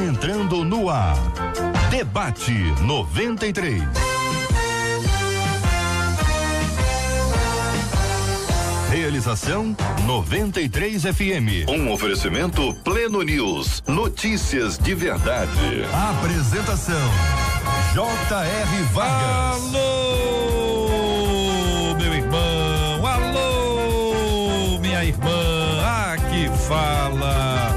entrando no ar. Debate 93. Realização 93 FM. Um oferecimento Pleno News. Notícias de verdade. Apresentação J.R. Vargas. Alô, meu irmão. Alô, minha irmã. Aqui fala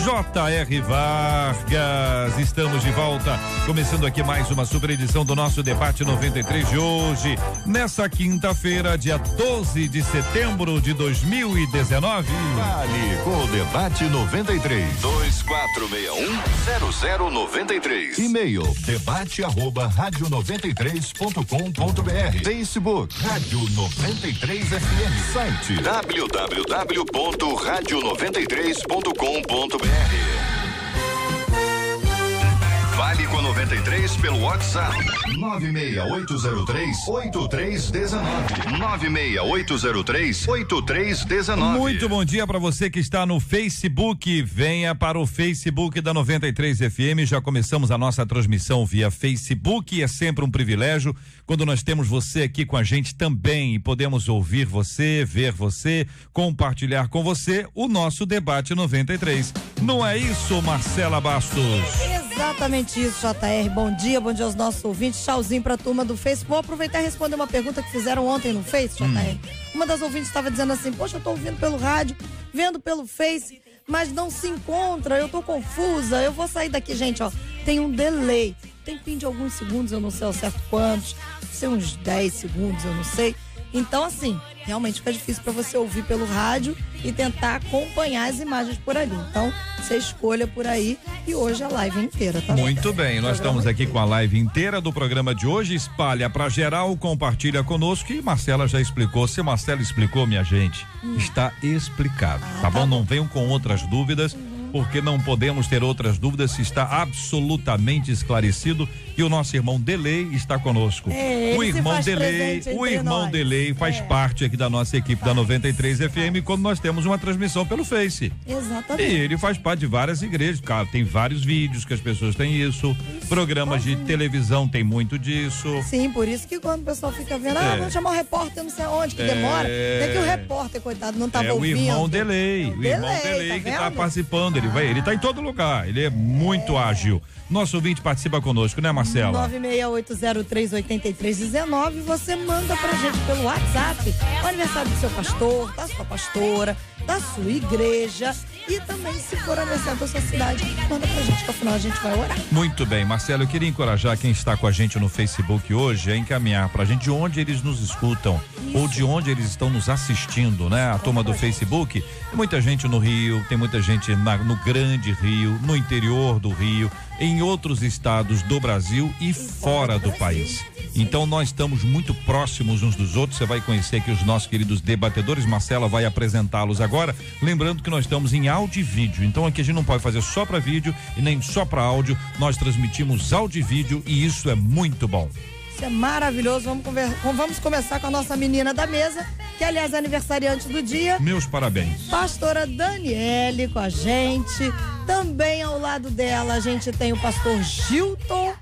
J.R. Vargas. Estamos de volta, começando aqui mais uma super edição do nosso Debate 93 de hoje, nessa quinta-feira, dia 12 de setembro de 2019. Vale com o Debate 93. 2461-0093. E-mail debate@radio93.com.br. Facebook Rádio 93 FM. Site www.radio93.com.br. Vale com a 93 pelo WhatsApp 96803-8319. 96803-8319. Muito bom dia para você que está no Facebook. Venha para o Facebook da 93 FM. Já começamos a nossa transmissão via Facebook. É sempre um privilégio quando nós temos você aqui com a gente também e podemos ouvir você, ver você, compartilhar com você o nosso Debate 93. Não é isso, Marcela Bastos? Exatamente isso, JR. Bom dia aos nossos ouvintes. Tchauzinho pra turma do Face. Vou aproveitar e responder uma pergunta que fizeram ontem no Face, JR. Uma das ouvintes estava dizendo assim: poxa, eu tô ouvindo pelo rádio, vendo pelo Face, mas não se encontra, eu tô confusa, eu vou sair daqui. Gente, ó, tem um delay. Tempinho de alguns segundos, eu não sei ao certo quantos, sei uns 10 segundos, eu não sei. Então, assim, realmente fica difícil para você ouvir pelo rádio e tentar acompanhar as imagens por ali. Então, você escolha por aí e hoje a live inteira, tá? Muito bem, nós estamos aqui com a live inteira do programa de hoje. Espalha para geral, compartilha conosco e Marcela já explicou. Se Marcela explicou, minha gente, está explicado, tá bom? Não venham com outras dúvidas, porque não podemos ter outras dúvidas, se está absolutamente esclarecido. E o nosso irmão Delay está conosco. O irmão Delay faz parte aqui da nossa equipe da 93 FM quando nós temos uma transmissão pelo Face. Exatamente. E ele faz parte de várias igrejas, cara, tem vários vídeos que as pessoas têm isso, programas de televisão tem muito disso. Sim, por isso que quando o pessoal fica vendo, vamos chamar o repórter, não sei aonde, que demora, é que o repórter, coitado, não estava ouvindo. O irmão Delay, tá que está participando, ele tá em todo lugar, ele é muito ágil. Nosso ouvinte participa conosco, né, Marcela? 968038319, você manda pra gente pelo WhatsApp o aniversário do seu pastor, da sua pastora, da sua igreja e também, se for aniversário da sua cidade, manda pra gente, que afinal a gente vai orar. Muito bem, Marcelo, eu queria encorajar quem está com a gente no Facebook hoje a encaminhar pra gente de onde eles nos escutam ou de onde eles estão nos assistindo, né? A turma do Facebook, tem muita gente no Rio, tem muita gente no Grande Rio, no interior do Rio, em outros estados do Brasil e fora do país. Então nós estamos muito próximos uns dos outros. Você vai conhecer aqui os nossos queridos debatedores. Marcela vai apresentá-los agora. Lembrando que nós estamos em áudio e vídeo. Então aqui a gente não pode fazer só para vídeo e nem só para áudio. Nós transmitimos áudio e vídeo e isso é muito bom. Isso é maravilhoso. Vamos começar com a nossa menina da mesa, que aliás é aniversariante do dia. Meus parabéns. Pastora Daniele com a gente. Também ao lado dela a gente tem o pastor Gilton.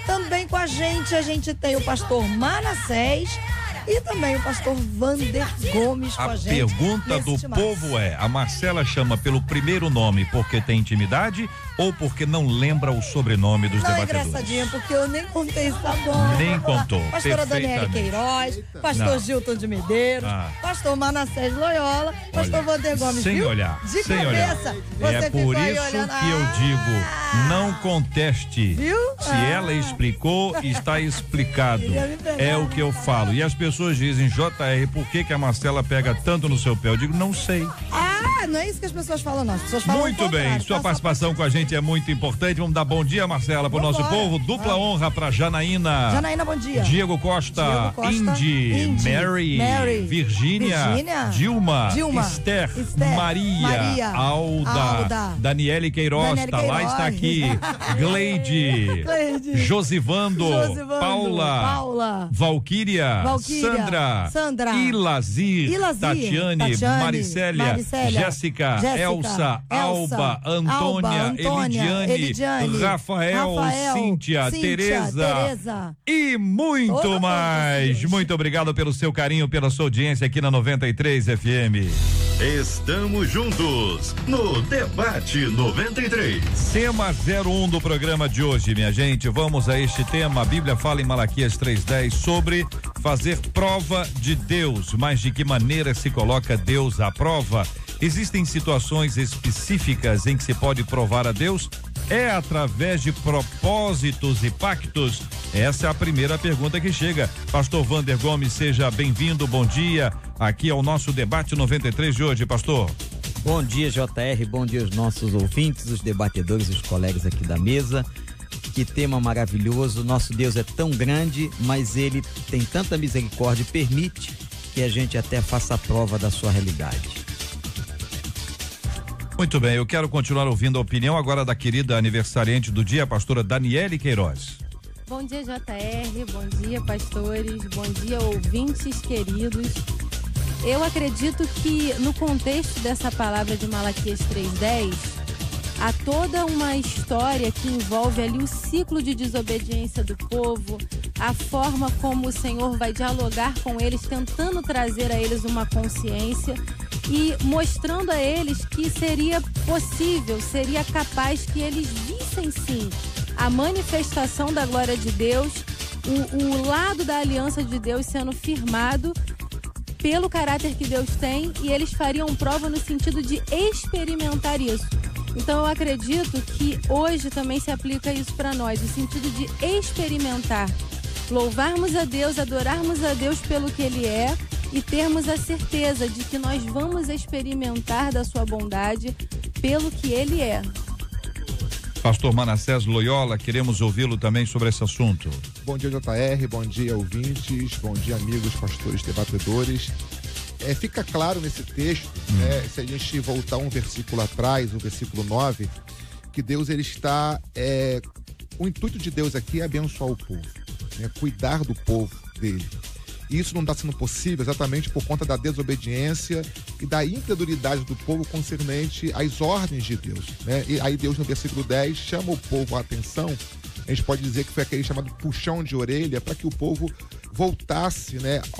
Também com a gente tem o pastor Manassés e também o pastor Vander Gomes com a gente. A pergunta do povo é: a Marcela chama pelo primeiro nome porque tem intimidade ou porque não lembra o sobrenome dos debatedores? É engraçadinha, porque eu nem contei isso agora. Nem contou. Pastora Daniele Queiroz, pastor Gilton de Medeiros, pastor Manassés Loyola, pastor Vander Gomes, sem viu? olhar, de sem cabeça. Olhar. É por isso que eu digo, não conteste. Viu? Se ela explicou, está explicado. É o que eu falo. E as pessoas dizem: JR, por que a Marcela pega tanto no seu pé? Eu digo: não sei. Não é isso que as pessoas falam, não. As pessoas falam muito bem, sua participação com a gente é muito importante. Vamos dar bom dia, Marcela, pro nosso povo. Dupla honra pra Janaína. Janaína, bom dia. Diego Costa, Indy, Mary, Virgínia, Dilma, Esther, Maria, Alda, Daniele Queiroz, tá lá, está aqui. Gleide, Josivando, Paula, Valquíria, Sandra, Ilazir, Tatiane, Maricélia, Jéssica, Elsa, Alba, Antônia, Elidiane, Rafael, Cíntia, Tereza e muito mais. Muito obrigado pelo seu carinho, pela sua audiência aqui na 93 FM. Estamos juntos no Debate 93. Tema 01 do programa de hoje, minha gente. Vamos a este tema. A Bíblia fala em Malaquias 3:10 sobre fazer prova de Deus. Mas de que maneira se coloca Deus à prova? Existem situações específicas em que se pode provar a Deus? É através de propósitos e pactos? Essa é a primeira pergunta que chega. Pastor Vander Gomes, seja bem-vindo, bom dia. Aqui é o nosso Debate 93 de hoje, pastor. Bom dia, JR, bom dia aos nossos ouvintes, os debatedores, os colegas aqui da mesa. Que tema maravilhoso. Nosso Deus é tão grande, mas ele tem tanta misericórdia e permite que a gente até faça a prova da sua realidade. Muito bem, eu quero continuar ouvindo a opinião agora da querida aniversariante do dia, a pastora Daniele Queiroz. Bom dia, JR, bom dia, pastores, bom dia, ouvintes queridos. Eu acredito que no contexto dessa palavra de Malaquias 3:10, há toda uma história que envolve ali o ciclo de desobediência do povo, a forma como o Senhor vai dialogar com eles, tentando trazer a eles uma consciência e mostrando a eles que seria possível, seria capaz que eles vissem sim a manifestação da glória de Deus, o lado da aliança de Deus sendo firmado pelo caráter que Deus tem, e eles fariam prova no sentido de experimentar isso. Então eu acredito que hoje também se aplica isso para nós, o sentido de experimentar, louvarmos a Deus, adorarmos a Deus pelo que Ele é e termos a certeza de que nós vamos experimentar da sua bondade pelo que Ele é. Pastor Manassés Loyola, queremos ouvi-lo também sobre esse assunto. Bom dia, JR, bom dia, ouvintes, bom dia, amigos, pastores, debatedores. Fica claro nesse texto, se a gente voltar um versículo atrás, o versículo 9, que Deus, ele está... o intuito de Deus aqui é abençoar o povo, cuidar do povo dele. E isso não está sendo possível exatamente por conta da desobediência e da incredulidade do povo concernente às ordens de Deus, E aí Deus, no versículo 10, chama o povo à atenção. A gente pode dizer que foi aquele chamado puxão de orelha para que o povo voltasse,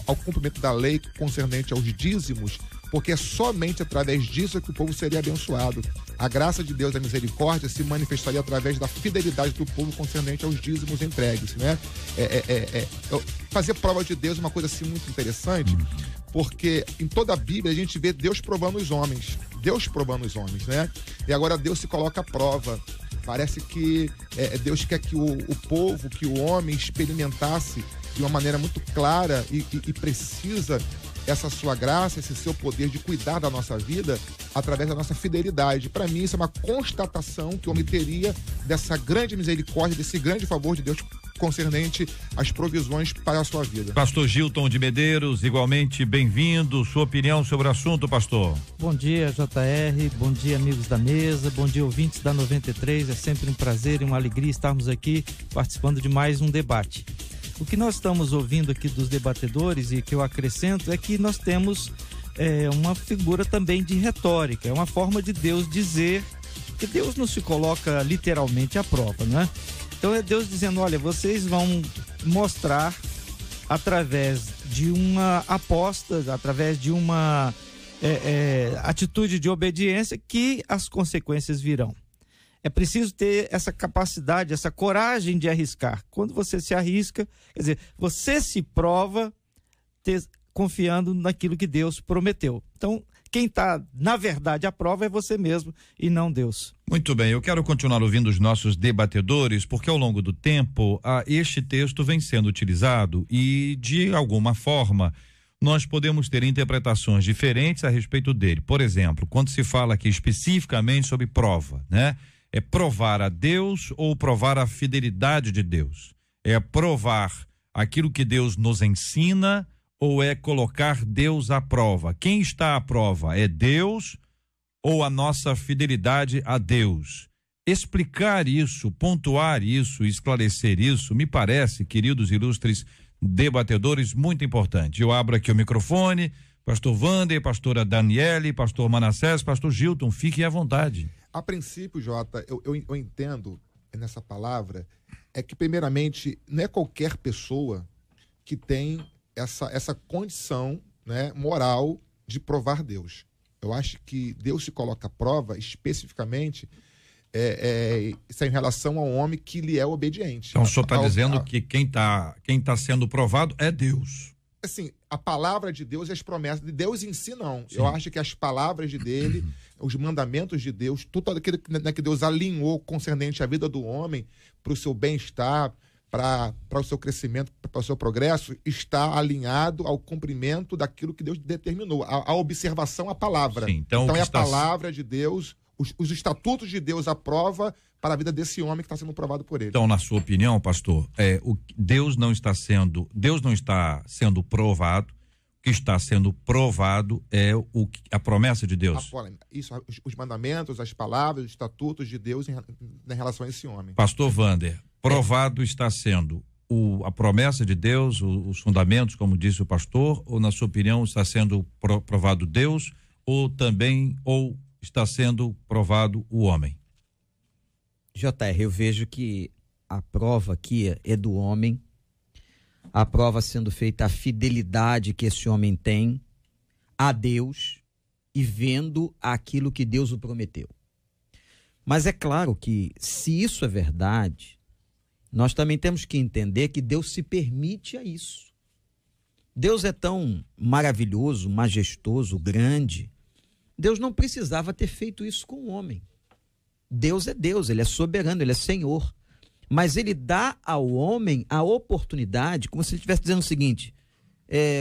ao cumprimento da lei concernente aos dízimos, porque é somente através disso que o povo seria abençoado. A graça de Deus, a misericórdia, se manifestaria através da fidelidade do povo concernente aos dízimos entregues, Fazer prova de Deus é uma coisa assim muito interessante, porque em toda a Bíblia a gente vê Deus provando os homens, E agora Deus se coloca à prova. Parece que Deus quer que o povo, que o homem experimentasse de uma maneira muito clara e precisa essa sua graça, esse seu poder de cuidar da nossa vida através da nossa fidelidade. Para mim, isso é uma constatação que o homem teria dessa grande misericórdia, desse grande favor de Deus concernente às provisões para a sua vida. Pastor Gilton de Medeiros, igualmente bem-vindo. Sua opinião sobre o assunto, pastor? Bom dia, JR, bom dia, amigos da mesa, bom dia, ouvintes da 93. É sempre um prazer e uma alegria estarmos aqui participando de mais um debate. O que nós estamos ouvindo aqui dos debatedores e que eu acrescento é que nós temos uma figura também de retórica, é uma forma de Deus dizer que Deus não se coloca literalmente à prova, não é? Então é Deus dizendo, olha, vocês vão mostrar através de uma aposta, através de uma atitude de obediência que as consequências virão. É preciso ter essa capacidade, essa coragem de arriscar. Quando você se arrisca, quer dizer, você se prova confiando naquilo que Deus prometeu. Então, quem está, na verdade, à prova é você mesmo e não Deus. Muito bem, eu quero continuar ouvindo os nossos debatedores, porque ao longo do tempo, este texto vem sendo utilizado e, de alguma forma, nós podemos ter interpretações diferentes a respeito dele. Por exemplo, quando se fala aqui especificamente sobre prova, É provar a Deus ou provar a fidelidade de Deus? É provar aquilo que Deus nos ensina ou é colocar Deus à prova? Quem está à prova? É Deus ou a nossa fidelidade a Deus? Explicar isso, pontuar isso, esclarecer isso, me parece, queridos ilustres debatedores, muito importante. Eu abro aqui o microfone Pastor Wander, pastora Daniele, pastor Manassés, pastor Gilton, fiquem à vontade. A princípio, Jota, eu entendo nessa palavra, é que primeiramente não é qualquer pessoa que tem essa condição, né, moral de provar Deus. Eu acho que Deus se coloca à prova especificamente isso é em relação ao homem que lhe é obediente. Então o senhor está dizendo que quem tá sendo provado é Deus. Assim, a palavra de Deus e as promessas de Deus em si, não. Sim. Eu acho que as palavras dele, os mandamentos de Deus, tudo aquilo que Deus alinhou concernente à vida do homem, para o seu bem-estar, para o seu crescimento, para o seu progresso, está alinhado ao cumprimento daquilo que Deus determinou, a observação à palavra. Sim, então é a palavra de Deus, os estatutos de Deus à prova para a vida desse homem que está sendo provado por ele. Então, na sua opinião, pastor, Deus não está sendo provado. O que está sendo provado é a promessa de Deus. Os mandamentos, as palavras, os estatutos de Deus em relação a esse homem. Pastor Wander, provado está sendo a promessa de Deus, os fundamentos, como disse o pastor, ou na sua opinião está sendo provado Deus, ou está sendo provado o homem? JR, eu vejo que a prova aqui é do homem, a prova sendo feita a fidelidade que esse homem tem a Deus e vendo aquilo que Deus o prometeu. Mas é claro que, se isso é verdade, nós também temos que entender que Deus se permite a isso. Deus é tão maravilhoso, majestoso, grande. Deus não precisava ter feito isso com o homem. Deus é Deus, ele é soberano, ele é Senhor. Mas ele dá ao homem a oportunidade, como se ele estivesse dizendo o seguinte: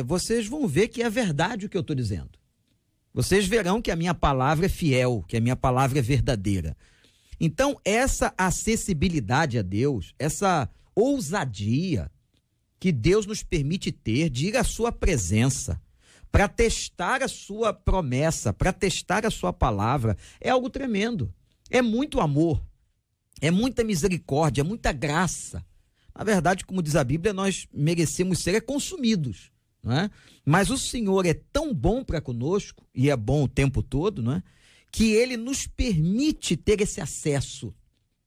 vocês vão ver que é verdade o que eu estou dizendo. Vocês verão que a minha palavra é fiel, que a minha palavra é verdadeira. Então, essa acessibilidade a Deus, essa ousadia que Deus nos permite ter de ir à sua presença, para testar a sua promessa, para testar a sua palavra, é algo tremendo. É muito amor, é muita misericórdia, é muita graça. Na verdade, como diz a Bíblia, nós merecemos ser consumidos, não é? Mas o Senhor é tão bom para conosco, e é bom o tempo todo, não é? Que ele nos permite ter esse acesso,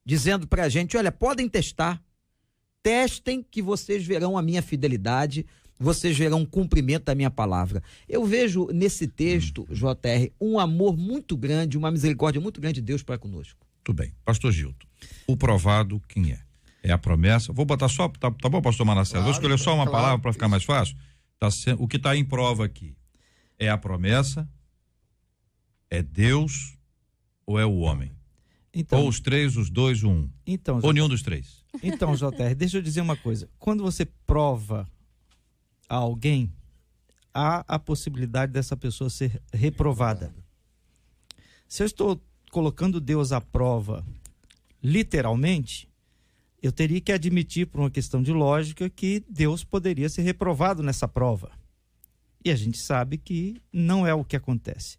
dizendo para a gente: olha, podem testar, testem que vocês verão a minha fidelidade, vocês verão o cumprimento da minha palavra. Eu vejo nesse texto, JR, um amor muito grande, uma misericórdia muito grande de Deus para conosco. Tudo bem. Pastor Gilton, o provado quem é? É a promessa. Vou botar só, tá bom, pastor Manassés? Claro, vou escolher só uma palavra para ficar mais fácil. O que está em prova aqui é a promessa, é Deus ou é o homem? Então, ou os três, os dois, o um? Então, ou nenhum dos três? Então, JR, deixa eu dizer uma coisa. Quando você prova a alguém, há a possibilidade dessa pessoa ser reprovada. Se eu estou colocando Deus à prova, literalmente, eu teria que admitir, por uma questão de lógica, que Deus poderia ser reprovado nessa prova. E a gente sabe que não é o que acontece.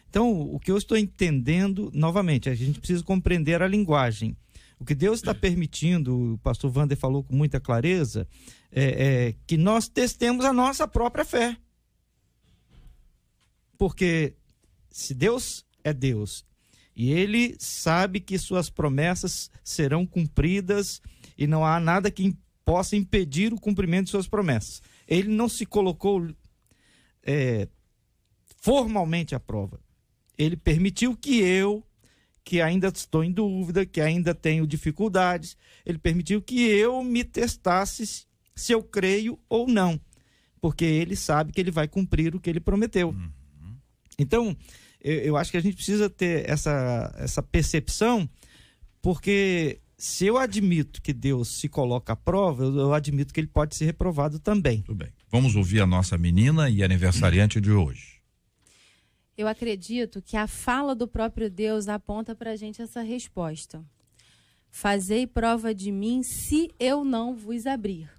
Então, o que eu estou entendendo, novamente, a gente precisa compreender a linguagem. O que Deus está permitindo, o pastor Wander falou com muita clareza, que nós testemos a nossa própria fé. Porque se Deus é Deus e ele sabe que suas promessas serão cumpridas e não há nada que possa impedir o cumprimento de suas promessas. Ele não se colocou formalmente à prova. Ele permitiu que ainda estou em dúvida, que ainda tenho dificuldades, ele permitiu que eu me testasse se eu creio ou não, porque ele sabe que ele vai cumprir o que ele prometeu. Então, eu acho que a gente precisa ter essa percepção, porque se eu admito que Deus se coloca à prova, eu admito que ele pode ser reprovado também. Tudo bem. Vamos ouvir a nossa menina e aniversariante de hoje. Eu acredito que a fala do próprio Deus aponta para a gente essa resposta. Fazei prova de mim se eu não vos abrir.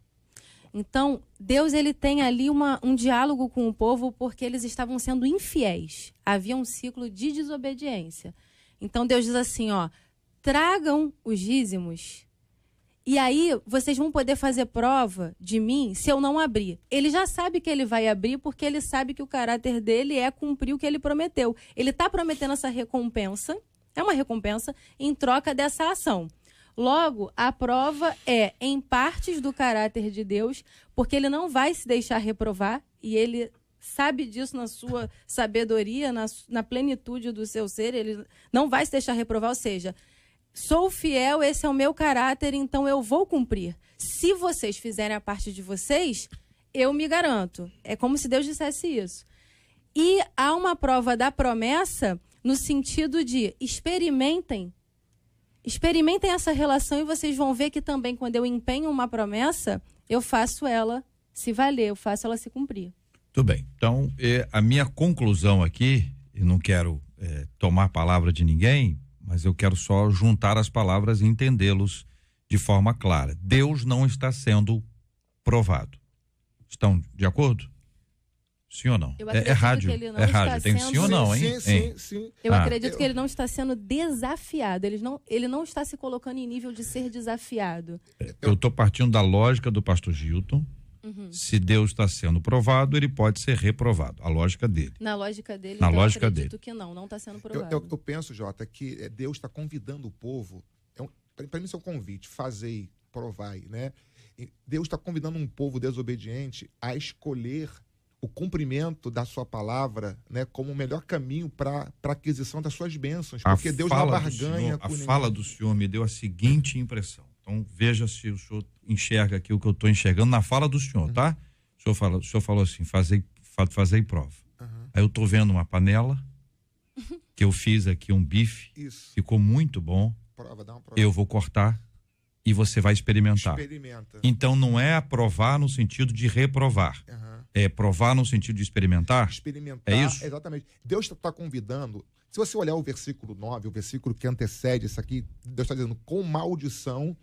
Então, Deus ele tem ali um diálogo com o povo porque eles estavam sendo infiéis. Havia um ciclo de desobediência. Então, Deus diz assim, tragam os dízimos E aí, vocês vão poder fazer prova de mim se eu não abrir. Ele já sabe que ele vai abrir porque ele sabe que o caráter dele é cumprir o que ele prometeu. Ele está prometendo essa recompensa, é uma recompensa, em troca dessa ação. Logo, a prova é em partes do caráter de Deus, porque ele não vai se deixar reprovar, e ele sabe disso na sua sabedoria, na plenitude do seu ser, ele não vai se deixar reprovar, ou seja, sou fiel, esse é o meu caráter, então eu vou cumprir. Se vocês fizerem a parte de vocês, eu me garanto. É como se Deus dissesse isso. E há uma prova da promessa no sentido de experimentem essa relação e vocês vão ver que também quando eu empenho uma promessa, eu faço ela se valer, eu faço ela se cumprir. Tudo bem. Então, a minha conclusão aqui, e não quero tomar a palavra de ninguém, mas eu quero só juntar as palavras e entendê-los de forma clara. Deus não está sendo provado. Estão de acordo? Sim ou não? É rádio. É rádio. Tem sim ou não, hein? Sim. Eu acredito que ele não está sendo desafiado. Ele não está se colocando em nível de ser desafiado. Eu estou partindo da lógica do pastor Gilton. Se Deus está sendo provado, ele pode ser reprovado. A lógica dele. Na lógica dele, eu acredito dele. que não está sendo provado. Eu penso, Jota, que Deus está convidando o povo. Para mim, isso é um convite. Fazei, provai, né? E Deus está convidando um povo desobediente a escolher o cumprimento da sua palavra, né, como o melhor caminho para a aquisição das suas bênçãos, porque Deus não barganha com ninguém. A fala do Senhor me deu a seguinte impressão. Então, veja se o senhor enxerga aqui o que eu estou enxergando na fala do senhor, tá? O senhor falou assim, fazei prova. Aí eu estou vendo uma panela, que eu fiz aqui um bife, ficou muito bom. Dá uma prova. Eu vou cortar e você vai experimentar. Experimenta. Então, não é aprovar no sentido de reprovar. É provar no sentido de experimentar? Experimentar, é isso? Exatamente. Deus está convidando, se você olhar o versículo 9, o versículo que antecede isso aqui, Deus está dizendo, com maldição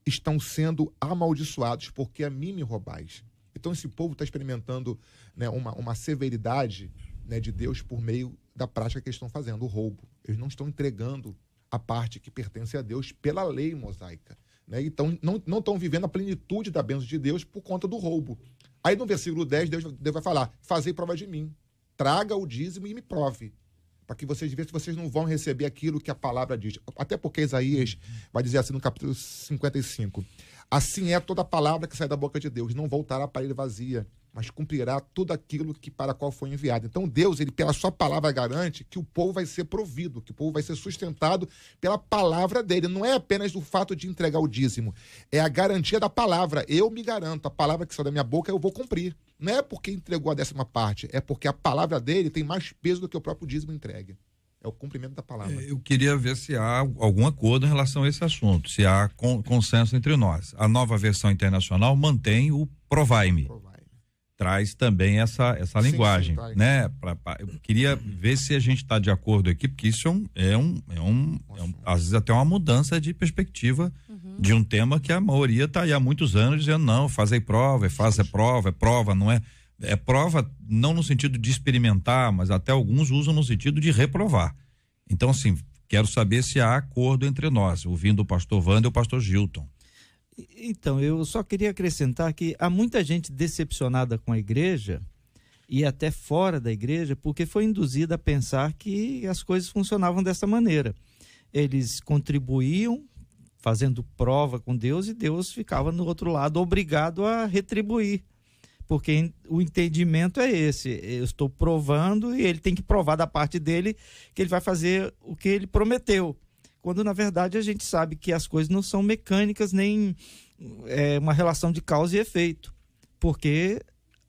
estão sendo amaldiçoados, porque a mim me roubais. Então esse povo está experimentando, né, uma severidade, né, de Deus por meio da prática que eles estão fazendo, o roubo. Eles não estão entregando a parte que pertence a Deus pela lei mosaica, né? Então não estão vivendo a plenitude da bênção de Deus por conta do roubo. Aí no versículo 10, Deus vai falar, fazei prova de mim, traga o dízimo e me prove, para que vocês vejam se vocês não vão receber aquilo que a palavra diz. Até porque Isaías vai dizer assim no capítulo 55, assim é toda palavra que sai da boca de Deus, não voltará para ele vazia, mas cumprirá tudo aquilo que para qual foi enviado. Então Deus, ele pela sua palavra garante que o povo vai ser provido, que o povo vai ser sustentado pela palavra dele. Não é apenas o fato de entregar o dízimo, é a garantia da palavra. Eu me garanto, a palavra que sai da minha boca eu vou cumprir. Não é porque entregou a 10ª parte, é porque a palavra dele tem mais peso do que o próprio dízimo entregue. É o cumprimento da palavra. Eu queria ver se há algum acordo em relação a esse assunto, se há consenso entre nós. A Nova Versão Internacional mantém o provai-me. Traz também essa linguagem, sim, né? Eu queria ver se a gente está de acordo aqui, porque isso às vezes até uma mudança de perspectiva de um tema que a maioria está aí há muitos anos dizendo, não, faz prova, é prova, não é? É prova não no sentido de experimentar, mas até alguns usam no sentido de reprovar. Então, assim, quero saber se há acordo entre nós, ouvindo o pastor Wander e o pastor Gilton. Então, eu só queria acrescentar que há muita gente decepcionada com a igreja e até fora da igreja, porque foi induzida a pensar que as coisas funcionavam dessa maneira. Eles contribuíam fazendo prova com Deus e Deus ficava no outro lado obrigado a retribuir, porque o entendimento é esse, eu estou provando e ele tem que provar da parte dele que ele vai fazer o que ele prometeu. Quando, na verdade, a gente sabe que as coisas não são mecânicas, nem uma relação de causa e efeito. Porque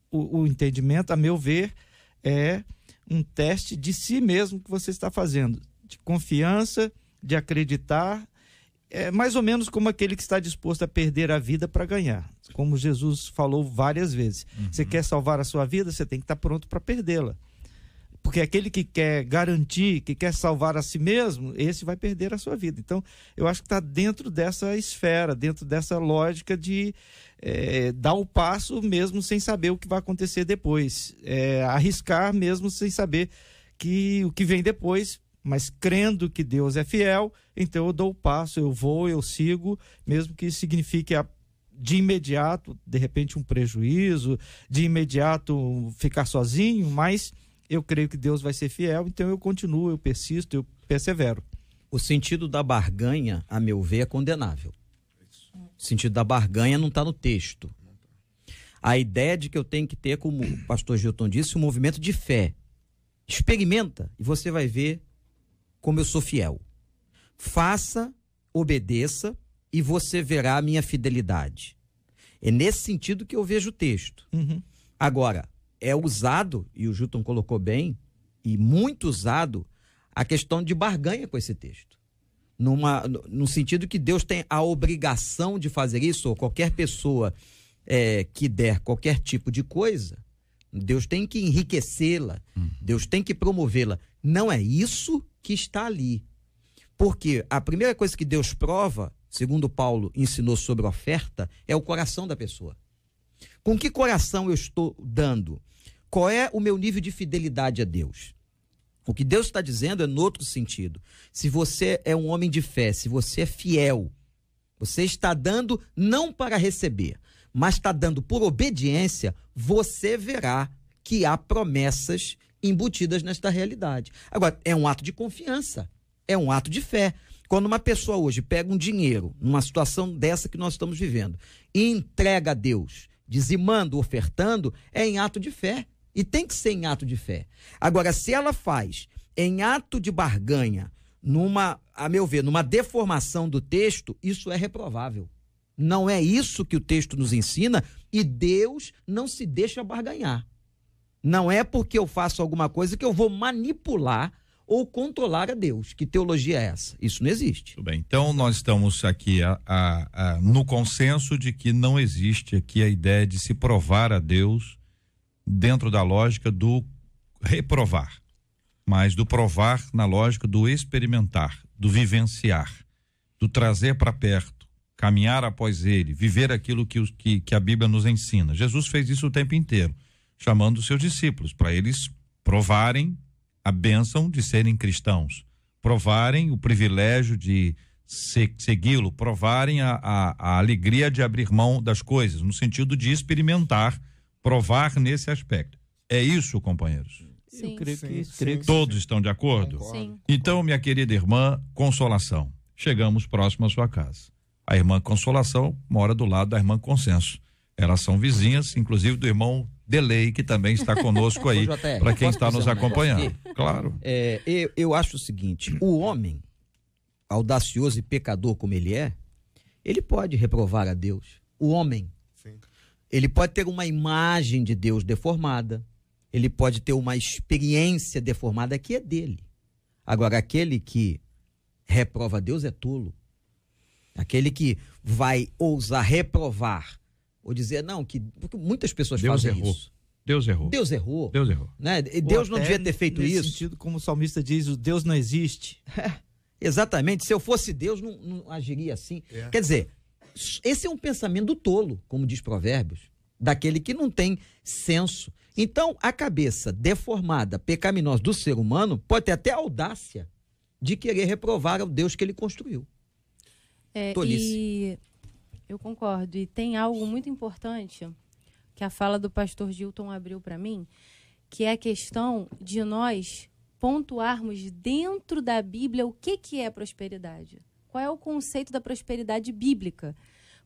o entendimento, a meu ver, é um teste de si mesmo que você está fazendo. De confiança, de acreditar. É mais ou menos como aquele que está disposto a perder a vida para ganhar. Como Jesus falou várias vezes. Você quer salvar a sua vida, você tem que estar pronto para perdê-la. Porque aquele que quer garantir, que quer salvar a si mesmo, esse vai perder a sua vida. Então, eu acho que está dentro dessa esfera, dentro dessa lógica de dar o passo mesmo sem saber o que vai acontecer depois. Arriscar mesmo sem saber que o que vem depois mas crendo que Deus é fiel, então eu dou o passo, eu vou, eu sigo, mesmo que signifique de imediato, de repente, um prejuízo, de imediato ficar sozinho, mas eu creio que Deus vai ser fiel, então eu continuo, eu persisto, eu persevero. O sentido da barganha, a meu ver, é condenável. O sentido da barganha não está no texto. A ideia de que eu tenho que ter, como o pastor Gilton disse, um movimento de fé. Experimenta e você vai ver como eu sou fiel. Faça, obedeça e você verá a minha fidelidade. É nesse sentido que eu vejo o texto. Agora, é usado, e o Gilton colocou bem, e muito usado, a questão de barganha com esse texto. No sentido que Deus tem a obrigação de fazer isso, ou qualquer pessoa que der qualquer tipo de coisa, Deus tem que enriquecê-la, Deus tem que promovê-la. Não é isso que está ali. Porque a primeira coisa que Deus prova, segundo Paulo ensinou sobre oferta, é o coração da pessoa. Com que coração eu estou dando? Qual é o meu nível de fidelidade a Deus? O que Deus está dizendo é no outro sentido. Se você é um homem de fé, se você é fiel, você está dando não para receber, mas está dando por obediência, você verá que há promessas embutidas nesta realidade. Agora, é um ato de confiança, é um ato de fé. Quando uma pessoa hoje pega um dinheiro, numa situação dessa que nós estamos vivendo, e entrega a Deus, dizimando, ofertando, é em ato de fé. E tem que ser em ato de fé. Agora, se ela faz em ato de barganha, a meu ver, numa deformação do texto, isso é reprovável. Não é isso que o texto nos ensina e Deus não se deixa barganhar. Não é porque eu faço alguma coisa que eu vou manipular ou controlar a Deus. Que teologia é essa? Isso não existe. Tudo bem, então nós estamos aqui no consenso de que não existe aqui a ideia de se provar a Deus dentro da lógica do reprovar, mas do provar na lógica do experimentar, do vivenciar, do trazer para perto, caminhar após ele, viver aquilo que a Bíblia nos ensina. Jesus fez isso o tempo inteiro, chamando os seus discípulos para eles provarem a bênção de serem cristãos, provarem o privilégio de segui-lo, provarem a alegria de abrir mão das coisas, no sentido de experimentar, provar nesse aspecto. É isso, companheiros? Sim. Eu creio que Sim. Todos estão de acordo? Sim. Então, minha querida irmã Consolação, chegamos próximo à sua casa. A irmã Consolação mora do lado da irmã Consenso. Elas são vizinhas, inclusive do irmão Delei, que também está conosco aí, para quem está nos acompanhando. Claro. Eu acho o seguinte, o homem, audacioso e pecador como ele é, ele pode reprovar a Deus. O homem. Sim. Ele pode ter uma imagem de Deus deformada, ele pode ter uma experiência deformada que é dele. Agora, aquele que reprova Deus é tolo. Aquele que vai ousar reprovar, ou dizer, não, porque muitas pessoas Deus fazem errou. isso. Deus errou. Deus errou. Deus errou. Né? Deus não Ou devia até ter feito nesse isso. sentido, como o salmista diz, o Deus não existe. Exatamente, se eu fosse Deus, não agiria assim. Quer dizer, esse é um pensamento do tolo, como diz Provérbios, daquele que não tem senso. Então, a cabeça deformada, pecaminosa do ser humano pode ter até a audácia de querer reprovar o Deus que ele construiu. Tolice. E eu concordo. E tem algo muito importante que a fala do pastor Gilton abriu para mim, que é a questão de nós pontuarmos dentro da Bíblia o que é prosperidade. Qual é o conceito da prosperidade bíblica?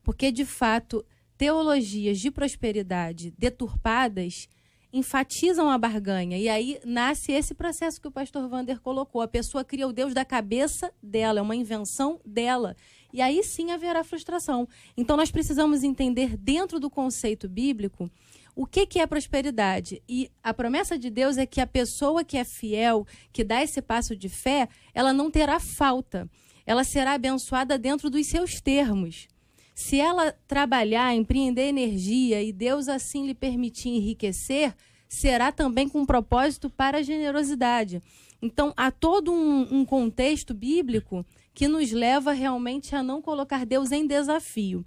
Porque, de fato, teologias de prosperidade deturpadas enfatizam a barganha. E aí nasce esse processo que o pastor Wander colocou. A pessoa cria o Deus da cabeça dela, é uma invenção dela. E aí sim haverá frustração. Então nós precisamos entender dentro do conceito bíblico o que é prosperidade. E a promessa de Deus é que a pessoa que é fiel, que dá esse passo de fé, ela não terá falta. Ela será abençoada dentro dos seus termos. Se ela trabalhar, empreender energia e Deus assim lhe permitir enriquecer, será também com propósito para a generosidade. Então, há todo um contexto bíblico que nos leva realmente a não colocar Deus em desafio,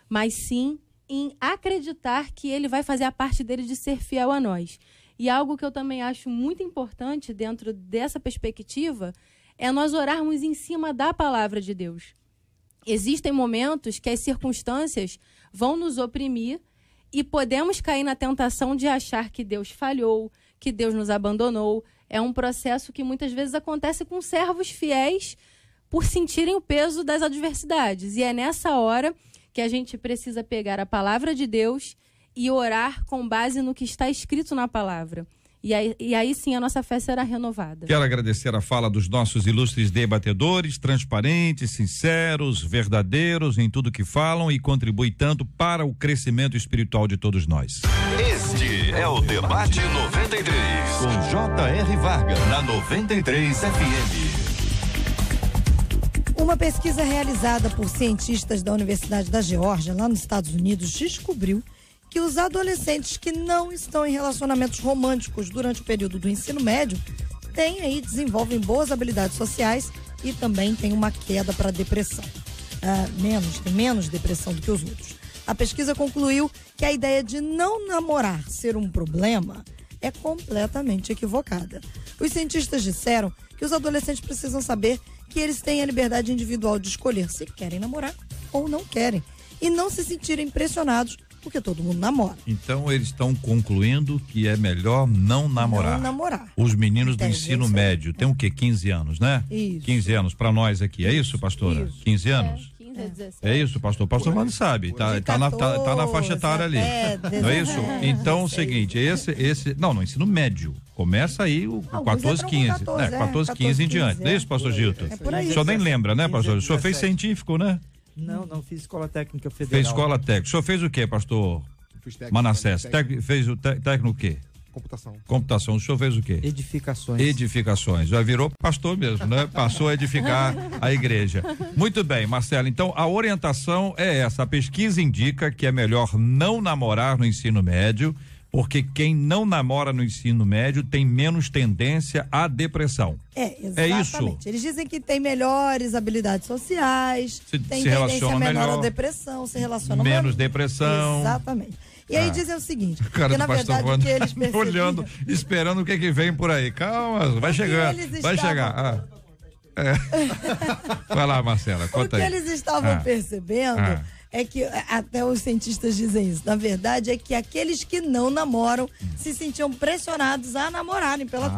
mas sim em acreditar que Ele vai fazer a parte dele de ser fiel a nós. E algo que eu também acho muito importante dentro dessa perspectiva é nós orarmos em cima da palavra de Deus. Existem momentos que as circunstâncias vão nos oprimir e podemos cair na tentação de achar que Deus falhou, que Deus nos abandonou. É um processo que muitas vezes acontece com servos fiéis por sentirem o peso das adversidades. E é nessa hora que a gente precisa pegar a palavra de Deus e orar com base no que está escrito na palavra. E aí sim a nossa fé será renovada. Quero agradecer a fala dos nossos ilustres debatedores, transparentes, sinceros, verdadeiros em tudo que falam e contribuem tanto para o crescimento espiritual de todos nós. Este é o Debate 93, com J.R. Vargas, na 93 FM. Uma pesquisa realizada por cientistas da Universidade da Geórgia, lá nos Estados Unidos, descobriu que os adolescentes que não estão em relacionamentos românticos durante o período do ensino médio desenvolvem boas habilidades sociais e também têm uma queda para a depressão. Tem menos depressão do que os outros. A pesquisa concluiu que a ideia de não namorar ser um problema é completamente equivocada. Os cientistas disseram que os adolescentes precisam saber que eles têm a liberdade individual de escolher se querem namorar ou não querem e não se sentirem pressionados porque todo mundo namora. Então eles estão concluindo que é melhor não namorar. Não namorar. Os meninos do ensino médio, tem o quê? 15 anos, né? Isso. 15 anos para nós aqui, é isso, pastora? Isso. 15 anos? 15 a 17. É isso, pastor? O pastor Vando sabe, tá na faixa etária ali. Não é isso? Então, é o seguinte, no ensino médio, começa aí o 14, 15, 14, 15 em diante. É isso, pastor Gilton? É por aí. O senhor nem lembra, né, pastor? O senhor fez científico, né? Não fiz escola técnica federal. Fez escola técnica. O senhor fez o quê, pastor Fiz técnico, Manassés? técnico. Fez o técnico o quê? Computação. O senhor fez o quê? Edificações. Já virou pastor mesmo, né? Passou a edificar a igreja. Muito bem, Marcelo. Então, a orientação é essa. A pesquisa indica que é melhor não namorar no ensino médio, porque quem não namora no ensino médio tem menos tendência à depressão. Exatamente. É isso? Eles dizem que tem melhores habilidades sociais, tem tendência menor à depressão, se relaciona menos depressão. Exatamente. E aí dizem o seguinte, que na verdade o que eles percebiam... olhando, esperando o que vem por aí. Calma, vai chegar. Vai chegar. Vai lá, Marcela, conta aí. O que eles estavam percebendo é que, até os cientistas dizem isso, na verdade é que aqueles que não namoram se sentiam pressionados a namorarem pela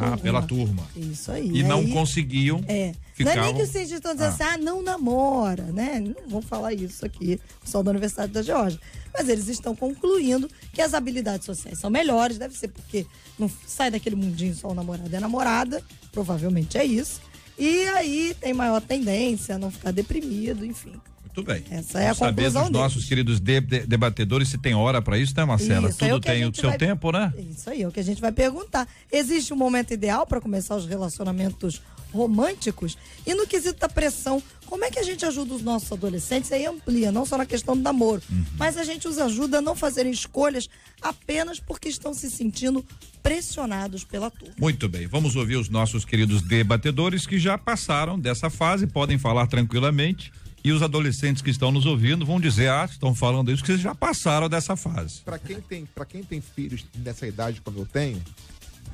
turma. Isso aí. E não conseguiam. Não é nem que os cientistas estão dizendo assim, não namora, né? Não vou falar isso aqui, o pessoal da Universidade da Geórgia. Mas eles estão concluindo que as habilidades sociais são melhores, deve ser porque não sai daquele mundinho só o namorado e a namorada, provavelmente é isso. E aí tem maior tendência a não ficar deprimido, enfim. Muito bem. Essa é a saber conclusão dos nossos queridos debatedores se tem hora para isso, né, Marcela? Isso, tudo tem o seu tempo, né? Isso aí, é o que a gente vai perguntar. Existe um momento ideal para começar os relacionamentos românticos? E no quesito da pressão, como é que a gente ajuda os nossos adolescentes? Aí amplia, não só na questão do namoro, mas a gente os ajuda a não fazerem escolhas apenas porque estão se sentindo pressionados pela turma. Muito bem, vamos ouvir os nossos queridos debatedores que já passaram dessa fase, podem falar tranquilamente. E os adolescentes que estão nos ouvindo vão dizer, estão falando isso, que vocês já passaram dessa fase. Para quem tem filhos dessa idade como eu tenho,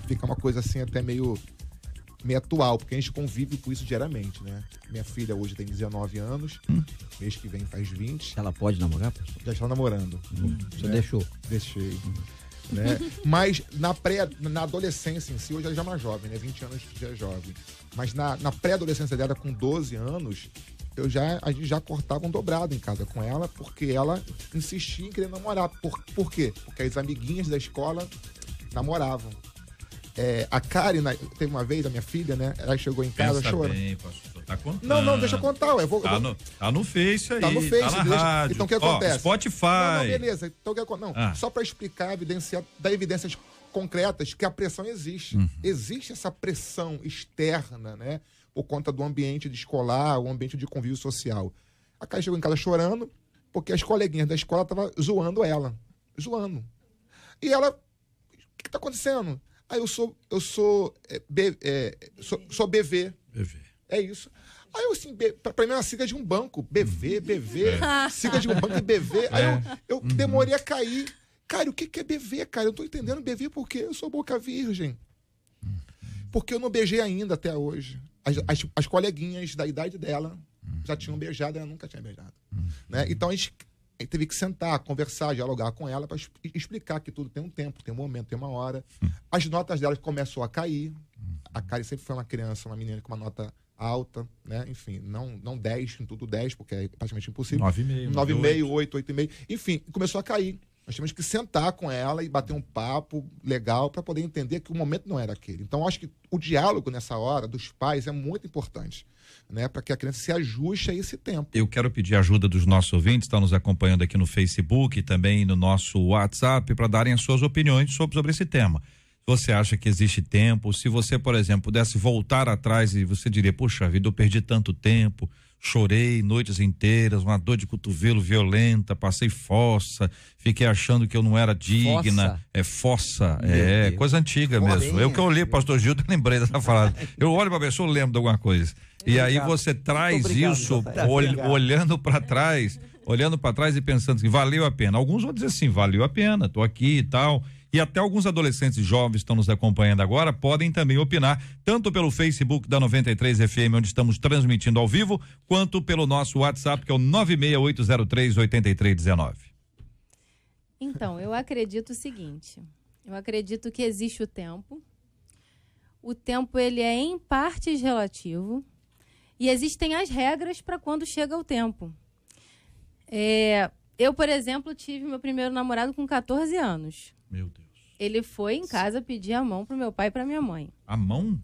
fica uma coisa assim até meio atual, porque a gente convive com isso diariamente, né? Minha filha hoje tem 19 anos, mês que vem faz 20. Ela pode namorar? Já está namorando. Você deixou? Deixei. Né? Mas na adolescência em si, hoje ela já é mais jovem, né? 20 anos já é jovem. Mas na pré-adolescência dela, com 12 anos, a gente já cortava um dobrado em casa com ela, porque ela insistia em querer namorar. Por quê? Porque as amiguinhas da escola namoravam. A Karen, teve uma vez, a minha filha, né? Ela chegou em casa chorando. Tá contando. Não, deixa eu contar. Tá no Face aí. Tá no Face, tá na rádio. Então o que acontece? Spotify. Não, beleza. Então o que acontece? Só para explicar, dar evidências concretas que a pressão existe. Existe essa pressão externa, né? Por conta do ambiente escolar, o ambiente de convívio social. A Karen chegou em casa chorando, porque as coleguinhas da escola estavam zoando ela. Zoando. E ela, o que tá acontecendo? Eu sou BV. É isso. Aí eu, assim, pra mim é uma sigla de um banco. BV. Sigla de um banco e BV. Aí eu demorei a cair. Cara, o que é BV, cara? Eu não tô entendendo BV porque eu sou boca virgem. Porque eu não beijei ainda até hoje. As coleguinhas da idade dela já tinham beijado, ela nunca tinha beijado. Né? Então a gente teve que sentar, conversar, dialogar com ela para explicar que tudo tem um tempo, tem um momento, tem uma hora. As notas dela começou a cair. A Karen sempre foi uma menina com uma nota alta, né? Enfim, não 10, em tudo 10, porque é praticamente impossível. 9,5, 8, 8,5. Enfim, começou a cair. Nós tínhamos que sentar com ela e bater um papo legal para poder entender que o momento não era aquele. Então, acho que o diálogo nessa hora dos pais é muito importante, né? Para que a criança se ajuste a esse tempo. Eu quero pedir a ajuda dos nossos ouvintes, estão nos acompanhando aqui no Facebook e também no nosso WhatsApp, para darem as suas opiniões sobre esse tema. Você acha que existe tempo? Se você, por exemplo, pudesse voltar atrás e você diria, puxa vida, eu perdi tanto tempo, chorei noites inteiras, uma dor de cotovelo violenta, passei fossa, fiquei achando que eu não era digna. Fossa, coisa antiga mesmo. Eu que olhei pastor Gildo, lembrei dessa frase. Eu olho pra pessoa, eu lembro de alguma coisa. E aí você traz isso olhando para trás e pensando que valeu a pena. Alguns vão dizer assim, valeu a pena, tô aqui e tal. E até alguns adolescentes jovens estão nos acompanhando agora, podem também opinar, tanto pelo Facebook da 93 FM, onde estamos transmitindo ao vivo, quanto pelo nosso WhatsApp, que é o 968038319. Então, eu acredito o seguinte, eu acredito que existe o tempo ele é em partes relativo, e existem as regras para quando chega o tempo. Eu, por exemplo, tive meu primeiro namorado com 14 anos. Meu Deus. Ele foi em casa pedir a mão pro meu pai e pra minha mãe. A mão?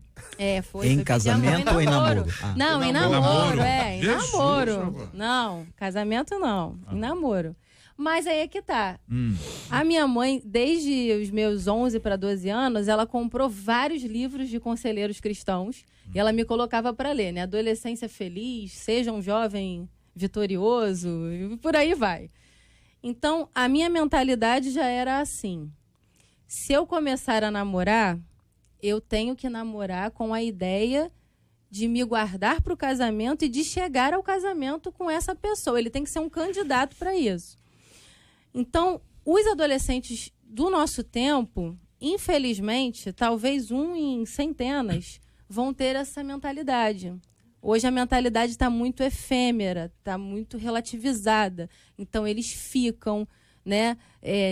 Foi. Em casamento ou em namoro? Não, em namoro, em namoro. Não, casamento não, em namoro. Mas aí é que tá. A minha mãe, desde os meus 11 para 12 anos, ela comprou vários livros de conselheiros cristãos e ela me colocava para ler, né? Adolescência Feliz, Seja um Jovem Vitorioso, e por aí vai. Então, a minha mentalidade já era assim. Se eu começar a namorar, eu tenho que namorar com a ideia de me guardar para o casamento e de chegar ao casamento com essa pessoa. Ele tem que ser um candidato para isso. Então, os adolescentes do nosso tempo, infelizmente, talvez em centenas, vão ter essa mentalidade. Hoje a mentalidade está muito efêmera, está muito relativizada. Então, eles ficam, né?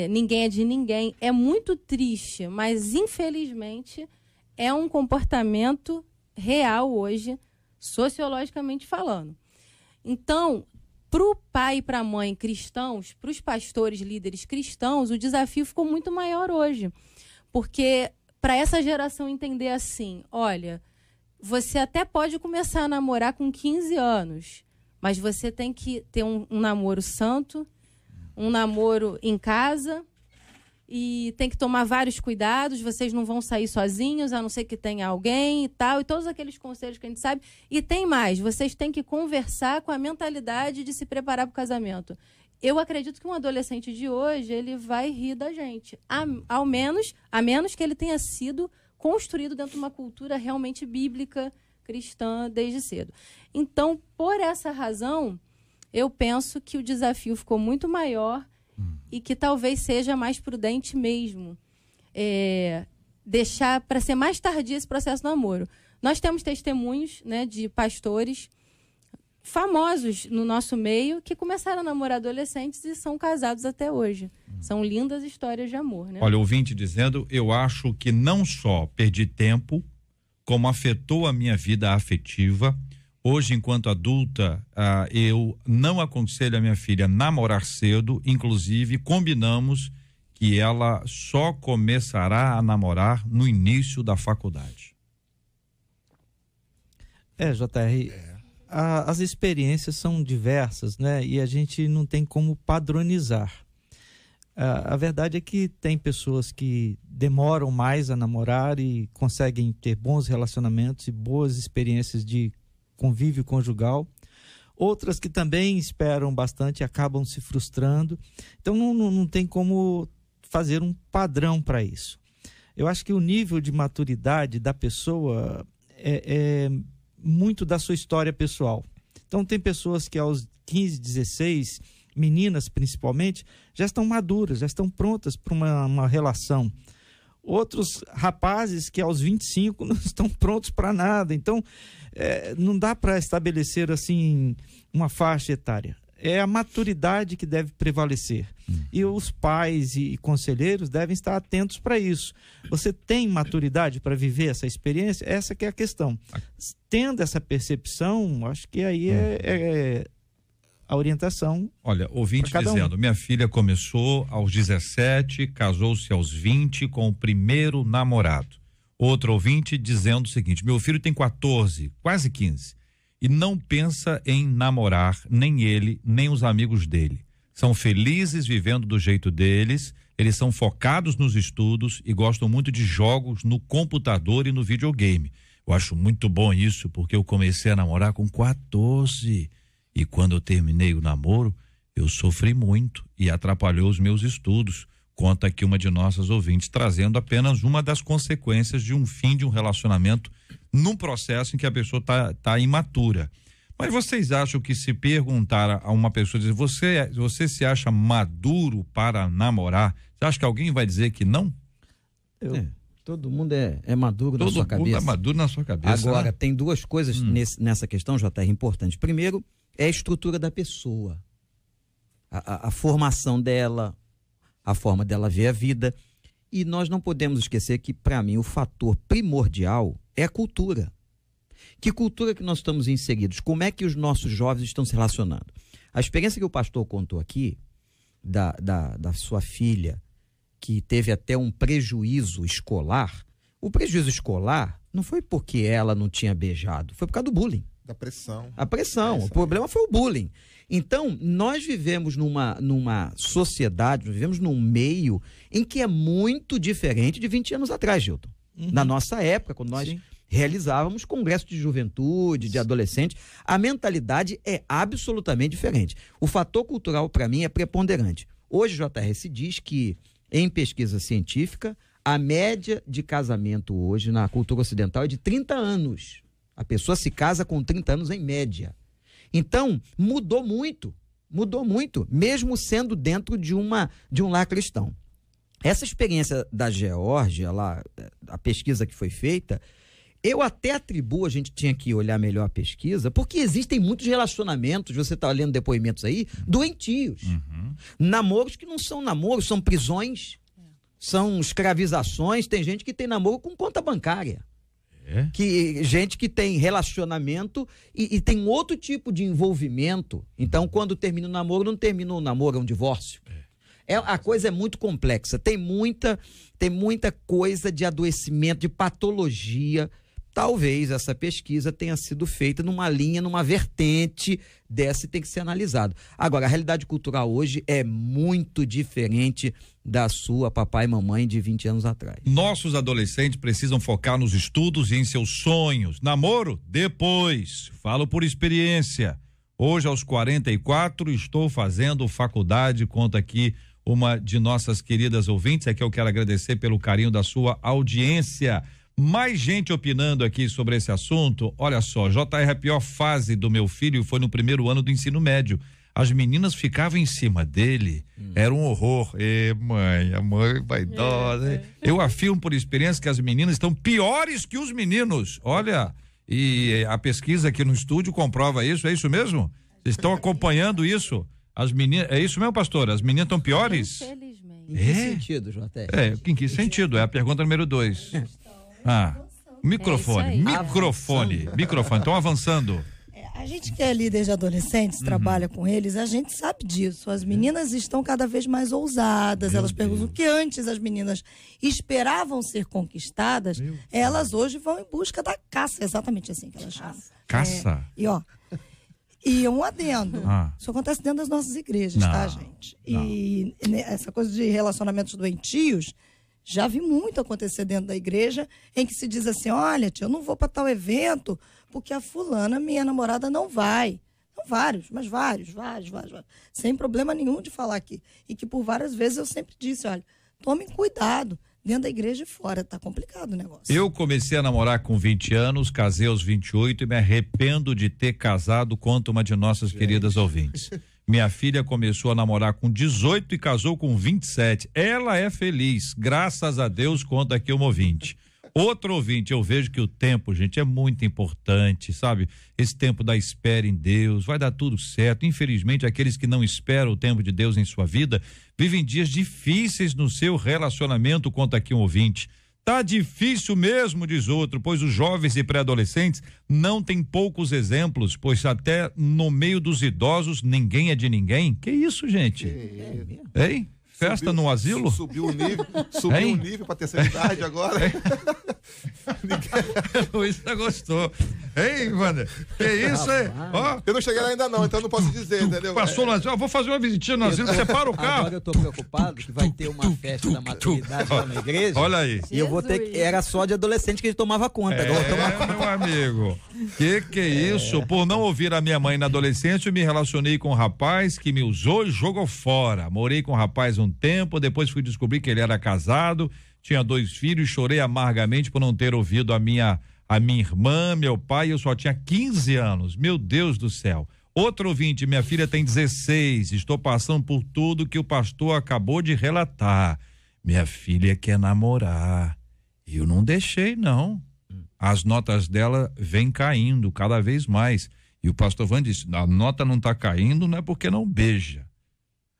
Ninguém é de ninguém. É muito triste, mas, infelizmente, é um comportamento real hoje, sociologicamente falando. Então, para o pai e para a mãe cristãos, para os pastores, líderes cristãos, o desafio ficou muito maior hoje. Porque, para essa geração entender assim, olha, você até pode começar a namorar com 15 anos, mas você tem que ter um namoro santo, um namoro em casa, e tem que tomar vários cuidados, vocês não vão sair sozinhos, a não ser que tenha alguém e tal, e todos aqueles conselhos que a gente sabe. E tem mais, vocês têm que conversar com a mentalidade de se preparar para o casamento. Eu acredito que um adolescente de hoje, ele vai rir da gente, a menos que ele tenha sido construído dentro de uma cultura realmente bíblica, cristã, desde cedo. Então, por essa razão, eu penso que o desafio ficou muito maior e que talvez seja mais prudente mesmo deixar para ser mais tardio esse processo do namoro. Nós temos testemunhos, né, de pastores famosos no nosso meio que começaram a namorar adolescentes e são casados até hoje. São lindas histórias de amor, né? Olha, ouvinte dizendo, eu acho que não só perdi tempo, como afetou a minha vida afetiva. Hoje, enquanto adulta, eu não aconselho a minha filha a namorar cedo, inclusive combinamos que ela só começará a namorar no início da faculdade. JR, as experiências são diversas, né? E a gente não tem como padronizar. A verdade é que tem pessoas que demoram mais a namorar e conseguem ter bons relacionamentos e boas experiências de convívio conjugal. Outras que também esperam bastante e acabam se frustrando. Então não tem como fazer um padrão para isso. Eu acho que o nível de maturidade da pessoa é muito da sua história pessoal. Então tem pessoas que aos 15, 16, meninas principalmente, já estão maduras, já estão prontas para uma relação. outros rapazes que aos 25 não estão prontos para nada. Então, não dá para estabelecer assim uma faixa etária. É a maturidade que deve prevalecer. E os pais e conselheiros devem estar atentos para isso. Você tem maturidade para viver essa experiência? Essa que é a questão. Tendo essa percepção, acho que aí é a orientação. Olha, ouvinte dizendo, minha filha começou aos 17, casou-se aos 20 com o primeiro namorado. Outro ouvinte dizendo o seguinte, meu filho tem 14, quase 15. E não pensa em namorar, nem ele, nem os amigos dele. São felizes vivendo do jeito deles, eles são focados nos estudos e gostam muito de jogos no computador e no videogame. Eu acho muito bom isso, porque eu comecei a namorar com 14 e quando eu terminei o namoro, eu sofri muito e atrapalhou os meus estudos. Conta aqui uma de nossas ouvintes, trazendo apenas uma das consequências de um fim de um relacionamento num processo em que a pessoa tá imatura. Mas vocês acham que se perguntar a uma pessoa, dizer, você se acha maduro para namorar, você acha que alguém vai dizer que não? Todo mundo é maduro na sua cabeça. Todo mundo é maduro na sua cabeça. Agora, tem duas coisas nessa questão, JR, importante. Primeiro, é a estrutura da pessoa. A formação dela, a forma dela ver a vida. E nós não podemos esquecer que, para mim, o fator primordial é a cultura. Que cultura que nós estamos inseridos? Como é que os nossos jovens estão se relacionando? A experiência que o pastor contou aqui, da sua filha, que teve até um prejuízo escolar, o prejuízo escolar não foi porque ela não tinha beijado, foi por causa do bullying. Da pressão. A pressão. O problema foi o bullying. Então, nós vivemos numa sociedade, nós vivemos num meio em que é muito diferente de 20 anos atrás, Gilton. Na nossa época, quando nós realizávamos congresso de juventude, de adolescente, a mentalidade é absolutamente diferente. O fator cultural, para mim, é preponderante. Hoje, JR, se diz que, em pesquisa científica, a média de casamento hoje na cultura ocidental é de 30 anos. A pessoa se casa com 30 anos em média. Então, mudou muito, mesmo sendo dentro de um lar cristão. Essa experiência da Geórgia, lá, a pesquisa que foi feita, eu até atribuo, a gente tinha que olhar melhor a pesquisa, porque existem muitos relacionamentos, você está lendo depoimentos aí, doentios. Namoros que não são namoros, são prisões, são escravizações, tem gente que tem namoro com conta bancária. Gente que tem relacionamento e tem outro tipo de envolvimento. Então, quando termina o namoro, não termina o namoro, é um divórcio. A coisa é muito complexa. Tem muita coisa de adoecimento, de patologia. Talvez essa pesquisa tenha sido feita numa linha, numa vertente dessa e tem que ser analisado. Agora, a realidade cultural hoje é muito diferente da sua papai e mamãe de 20 anos atrás. Nossos adolescentes precisam focar nos estudos e em seus sonhos. Namoro? Depois. Falo por experiência. Hoje, aos 44, estou fazendo faculdade. Conta aqui uma de nossas queridas ouvintes. É que eu quero agradecer pelo carinho da sua audiência. Mais gente opinando aqui sobre esse assunto. Olha só, JR, a pior fase do meu filho foi no primeiro ano do ensino médio. As meninas ficavam em cima dele. Era um horror. A mãe vaidosa. Eu afirmo por experiência que as meninas estão piores que os meninos. Olha, e a pesquisa aqui no estúdio comprova isso. É isso mesmo? Vocês estão acompanhando isso? As meninas, é isso mesmo, pastor? As meninas estão piores? Infelizmente. Em que sentido, JR? Em que sentido? É a pergunta número 2. Microfone. Então, avançando. A gente que é líder de adolescentes, trabalha com eles, a gente sabe disso. As meninas estão cada vez mais ousadas. Elas perguntam o que antes as meninas esperavam ser conquistadas, elas hoje vão em busca da caça. Exatamente assim que elas chamam. Caça? E um adendo. Isso acontece dentro das nossas igrejas, tá, gente? E essa coisa de relacionamentos doentios, já vi muito acontecer dentro da igreja, em que se diz assim, olha, tia, eu não vou para tal evento, porque a fulana, minha namorada, não vai. Não vários. Sem problema nenhum de falar aqui. E que por várias vezes eu sempre disse, olha, tomem cuidado, dentro da igreja e fora, tá complicado o negócio. Eu comecei a namorar com 20 anos, casei aos 28 e me arrependo de ter casado, conta uma de nossas queridas ouvintes. Minha filha começou a namorar com 18 e casou com 27. Ela é feliz, graças a Deus, conta aqui um ouvinte. Outro ouvinte, eu vejo que o tempo, gente, é muito importante, sabe? Esse tempo da espera em Deus, vai dar tudo certo. Infelizmente, aqueles que não esperam o tempo de Deus em sua vida, vivem dias difíceis no seu relacionamento, conta aqui um ouvinte. Tá difícil mesmo, diz outro, pois os jovens e pré-adolescentes não têm poucos exemplos, pois até no meio dos idosos ninguém é de ninguém. Que isso, gente? Hein? Festa no asilo? Subiu o nível pra terceira idade agora. Luiz gostou. Hein, Wander? Que isso, hein? Ó, eu não cheguei lá ainda não, então não posso dizer, entendeu? Passou no asilo, vou fazer uma visitinha no asilo, separa o carro. Agora eu tô preocupado que vai ter uma festa da maturidade lá na igreja. Olha aí. E eu vou ter que... Era só de adolescente que a gente tomava conta. Agora eu tomo conta. Meu amigo. Que é isso? Por não ouvir a minha mãe na adolescência, eu me relacionei com um rapaz que me usou e jogou fora. Morei com o rapaz um tempo, depois fui descobrir que ele era casado, tinha 2 filhos, chorei amargamente por não ter ouvido a minha irmã, meu pai, eu só tinha 15 anos. Meu Deus do céu. Outro ouvinte, minha filha tem 16, estou passando por tudo que o pastor acabou de relatar. Minha filha quer namorar. Eu não deixei, não. As notas dela vêm caindo cada vez mais. E o pastor Van disse, a nota não está caindo, não é porque não beija.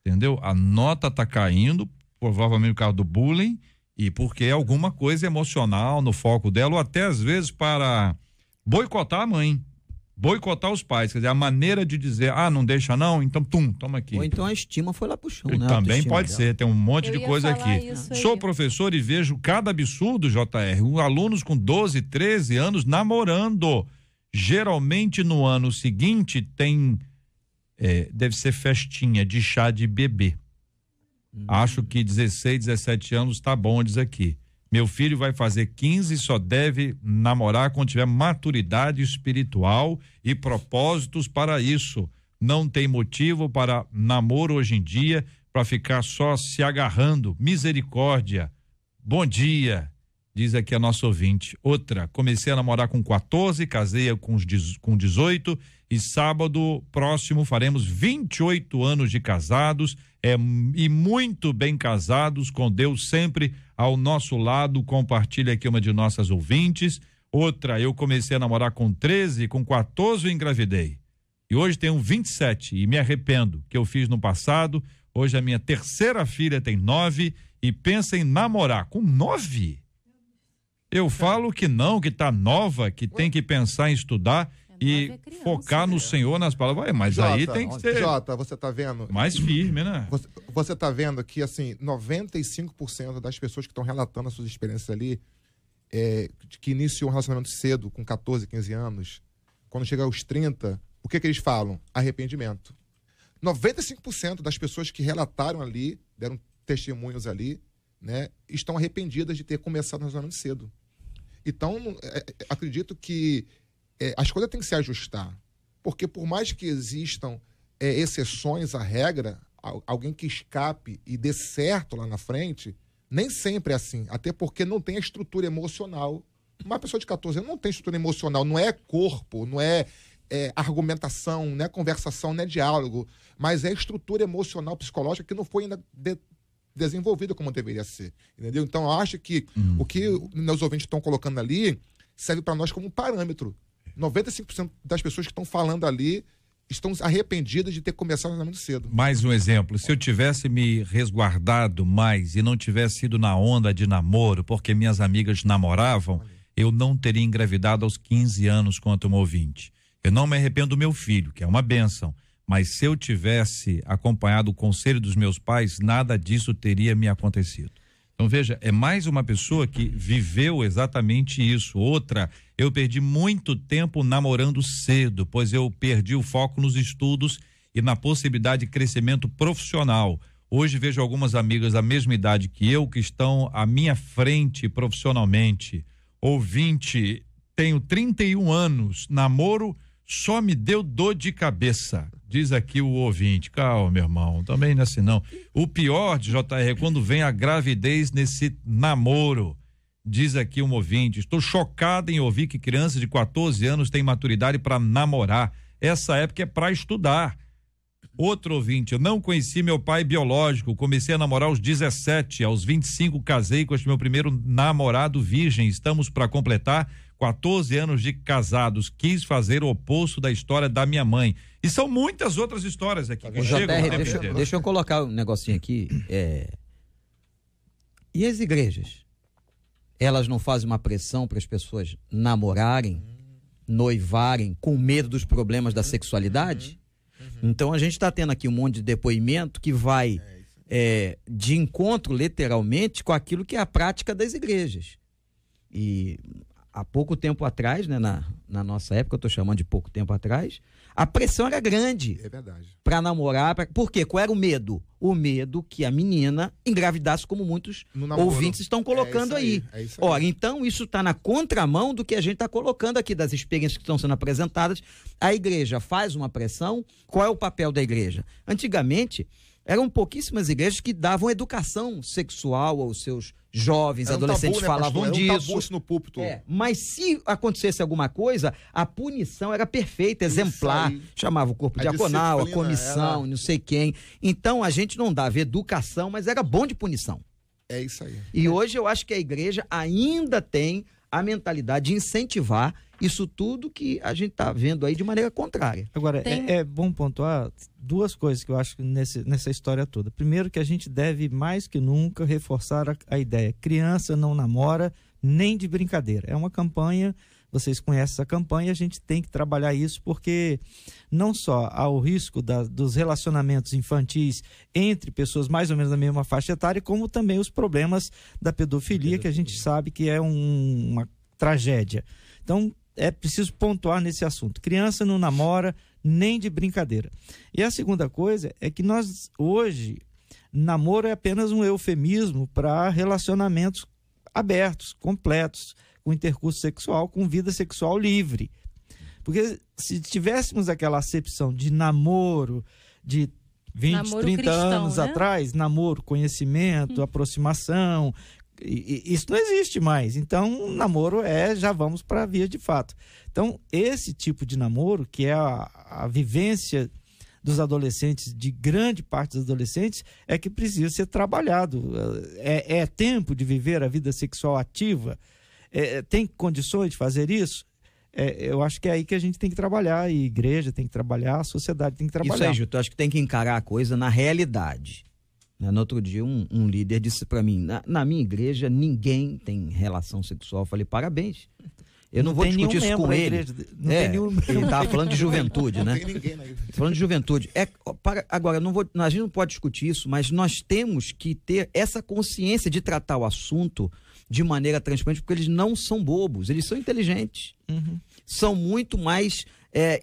Entendeu? A nota está caindo, provavelmente por causa do bullying, e porque é alguma coisa emocional no foco dela, ou até às vezes para boicotar a mãe, boicotar os pais. Quer dizer, a maneira de dizer, não deixa não, então toma aqui. Ou então a estima foi lá pro chão, né? Também pode ser, tem um monte de coisa aqui. Sou professor e vejo cada absurdo, JR, alunos com 12, 13 anos namorando. Geralmente no ano seguinte tem, deve ser festinha de chá de bebê. Acho que 16, 17 anos tá bom, diz aqui. Meu filho vai fazer 15 e só deve namorar quando tiver maturidade espiritual e propósitos para isso. Não tem motivo para namoro hoje em dia, para ficar só se agarrando. Misericórdia. Bom dia, diz aqui a nossa ouvinte. Outra, comecei a namorar com 14, casei com 18 e sábado próximo faremos 28 anos de casados, e muito bem casados, com Deus sempre ao nosso lado. Compartilha aqui uma de nossas ouvintes. Outra, eu comecei a namorar com 13, com 14 eu engravidei. E hoje tenho 27 e me arrependo que eu fiz no passado. Hoje a minha terceira filha tem 9 e pensa em namorar com 9. Eu falo que não, que tá nova, que tem que pensar em estudar e focar no Senhor, nas palavras. Mas Jota, aí tem que ser. Jota, você tá vendo? Mais firme, né? Você tá vendo que, assim, 95% das pessoas que estão relatando as suas experiências ali, que iniciou um relacionamento cedo, com 14, 15 anos, quando chega aos 30, o que eles falam? Arrependimento. 95% das pessoas que relataram ali, deram testemunhos ali, né, estão arrependidas de ter começado um relacionamento cedo. Então, acredito que as coisas têm que se ajustar, porque por mais que existam exceções à regra, alguém que escape e dê certo lá na frente, nem sempre é assim, até porque não tem a estrutura emocional. Uma pessoa de 14 anos não tem estrutura emocional, não é corpo, não é argumentação, não é conversação, não é diálogo, mas é estrutura emocional, psicológica que não foi ainda desenvolvida como deveria ser, entendeu? Então, eu acho que o que meus ouvintes estão colocando ali serve para nós como parâmetro. 95% das pessoas que estão falando ali estão arrependidas de ter começado o relacionamento cedo. Mais um exemplo, se eu tivesse me resguardado mais e não tivesse ido na onda de namoro, porque minhas amigas namoravam, eu não teria engravidado aos 15 anos quanto um ouvinte. Eu não me arrependo do meu filho, que é uma bênção, mas se eu tivesse acompanhado o conselho dos meus pais, nada disso teria me acontecido. Então veja, é mais uma pessoa que viveu exatamente isso. Outra, eu perdi muito tempo namorando cedo, pois eu perdi o foco nos estudos e na possibilidade de crescimento profissional. Hoje vejo algumas amigas da mesma idade que eu, que estão à minha frente profissionalmente. Ouvinte, tenho 31 anos, namoro só me deu dor de cabeça, diz aqui o ouvinte. Calma, meu irmão, também não é assim não. O pior de JR é quando vem a gravidez nesse namoro, diz aqui um ouvinte. Estou chocada em ouvir que crianças de 14 anos têm maturidade para namorar. Essa época é para estudar. Outro ouvinte, eu não conheci meu pai biológico, comecei a namorar aos 17, aos 25 casei com este meu primeiro namorado virgem, estamos para completar 14 anos de casados, quis fazer o oposto da história da minha mãe. E são muitas outras histórias aqui que chegam. Deixa eu colocar um negocinho aqui. E as igrejas? Elas não fazem uma pressão para as pessoas namorarem, noivarem, com medo dos problemas da sexualidade? Então a gente está tendo aqui um monte de depoimento que vai de encontro, literalmente, com aquilo que é a prática das igrejas. E há pouco tempo atrás, né, na nossa época, eu estou chamando de pouco tempo atrás, a pressão era grande. É verdade. Para namorar. Por quê? Qual era o medo? O medo que a menina engravidasse, como muitos ouvintes estão colocando aí. É isso aí. Ora, então isso está na contramão do que a gente está colocando aqui, das experiências que estão sendo apresentadas. A igreja faz uma pressão. Qual é o papel da igreja? Antigamente, eram pouquíssimas igrejas que davam educação sexual aos seus jovens, adolescentes, falavam disso. Era um tabu isso no púlpito. Mas se acontecesse alguma coisa, a punição era perfeita, exemplar. Chamava o corpo diaconal, a comissão, não sei quem. Então a gente não dava educação, mas era bom de punição. É isso aí. E hoje eu acho que a igreja ainda tem a mentalidade de incentivar isso tudo que a gente está vendo aí de maneira contrária. Agora, é bom pontuar duas coisas que eu acho nessa história toda. Primeiro, que a gente deve mais que nunca reforçar a ideia: criança não namora nem de brincadeira. É uma campanha, vocês conhecem essa campanha, a gente tem que trabalhar isso, porque não só há o risco dos relacionamentos infantis entre pessoas mais ou menos da mesma faixa etária, como também os problemas da pedofilia, que a gente sabe que é uma tragédia. Então, é preciso pontuar nesse assunto. Criança não namora nem de brincadeira. E a segunda coisa é que nós, hoje, namoro é apenas um eufemismo para relacionamentos abertos, completos, com intercurso sexual, com vida sexual livre. Porque se tivéssemos aquela acepção de namoro de 20, namoro 30 cristão, anos atrás, namoro, conhecimento, aproximação, isso não existe mais. Então, namoro já vamos para a via de fato. Então, esse tipo de namoro, que é a vivência dos adolescentes, de grande parte dos adolescentes, é que precisa ser trabalhado. É tempo de viver a vida sexual ativa? Tem condições de fazer isso? Eu acho que é aí que a gente tem que trabalhar, a igreja tem que trabalhar, a sociedade tem que trabalhar. Isso aí, Juto, eu acho que tem que encarar a coisa na realidade. No outro dia, um líder disse para mim, na minha igreja, ninguém tem relação sexual. Eu falei, parabéns. Eu não vou discutir isso com ele. Ele estava falando de juventude, né? Não tem ninguém na igreja. Falando de juventude. Agora, a gente não pode discutir isso, mas nós temos que ter essa consciência de tratar o assunto de maneira transparente, porque eles não são bobos, eles são inteligentes. São muito mais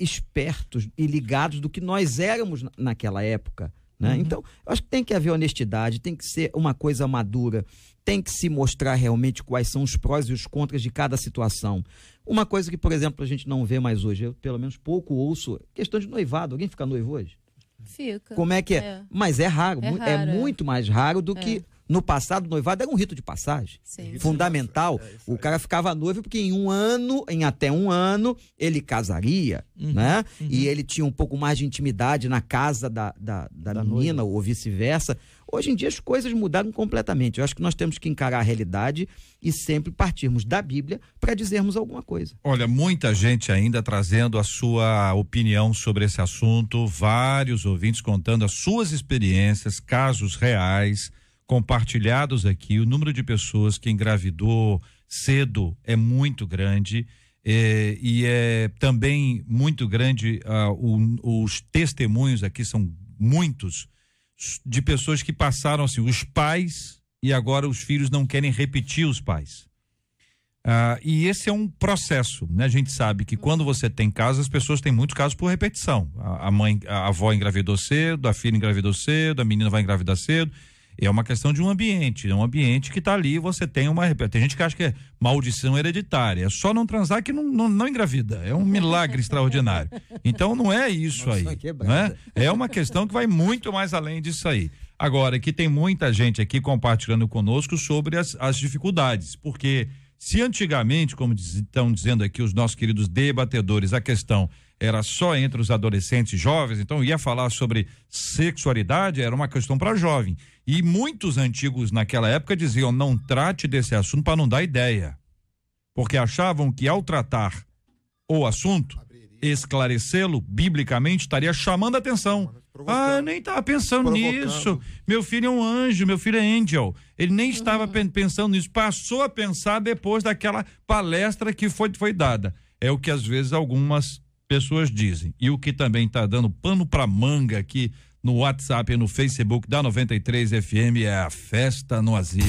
espertos e ligados do que nós éramos naquela época. Né? Então, eu acho que tem que haver honestidade, tem que ser uma coisa madura, tem que se mostrar realmente quais são os prós e os contras de cada situação. Uma coisa que, por exemplo, a gente não vê mais hoje, eu pelo menos pouco ouço, questão de noivado. Alguém fica noivo hoje? Fica. Como é que é? Mas é raro, é muito mais raro do que no passado. O noivado era um rito de passagem. Sim. Fundamental. O cara ficava noivo porque em até um ano, ele casaria, né? E ele tinha um pouco mais de intimidade na casa da menina, ou vice-versa. Hoje em dia as coisas mudaram completamente. Eu acho que nós temos que encarar a realidade e sempre partirmos da Bíblia para dizermos alguma coisa. Olha, muita gente ainda trazendo a sua opinião sobre esse assunto, vários ouvintes contando as suas experiências, casos reais, compartilhados aqui. O número de pessoas que engravidou cedo é muito grande, e é também muito grande os testemunhos aqui, são muitos, de pessoas que passaram assim, os pais, e agora os filhos não querem repetir os pais. E esse é um processo, né? A gente sabe que quando você tem casos, as pessoas têm muitos casos por repetição. A avó engravidou cedo, a filha engravidou cedo, a menina vai engravidar cedo. É uma questão de um ambiente que está ali, você tem tem gente que acha que é maldição hereditária, é só não transar que não engravida, é um milagre extraordinário. Então não é isso aí, né? É uma questão que vai muito mais além disso aí. Agora, que tem muita gente aqui compartilhando conosco sobre as dificuldades, porque se antigamente, como estão dizendo aqui os nossos queridos debatedores, a questão era só entre os adolescentes e jovens, então ia falar sobre sexualidade, era uma questão para jovem. E muitos antigos naquela época diziam: não trate desse assunto para não dar ideia. Porque achavam que ao tratar o assunto, esclarecê-lo biblicamente, estaria chamando a atenção. Eu nem estava pensando nisso. Meu filho é um anjo, meu filho é angel. Ele nem estava pensando nisso. Passou a pensar depois daquela palestra que foi dada. É o que às vezes algumas pessoas dizem. E o que também está dando pano para manga aqui no WhatsApp e no Facebook da 93 FM é a festa no asilo.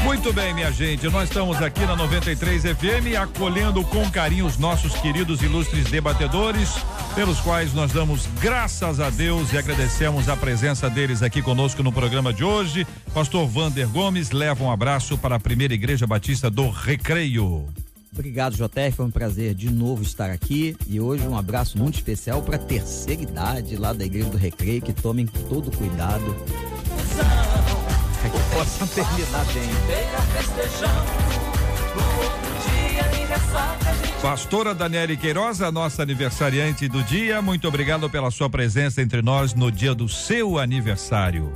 Muito bem, minha gente, nós estamos aqui na 93 FM acolhendo com carinho os nossos queridos ilustres debatedores, pelos quais nós damos graças a Deus e agradecemos a presença deles aqui conosco no programa de hoje. Pastor Wander Gomes leva um abraço para a Primeira Igreja Batista do Recreio. Obrigado, JR, foi um prazer de novo estar aqui e hoje um abraço muito especial para a terceira idade lá da Igreja do Recreio, que tomem todo cuidado. Que possam terminar bem. Pastora Daniele Queiroz, a nossa aniversariante do dia, muito obrigado pela sua presença entre nós no dia do seu aniversário.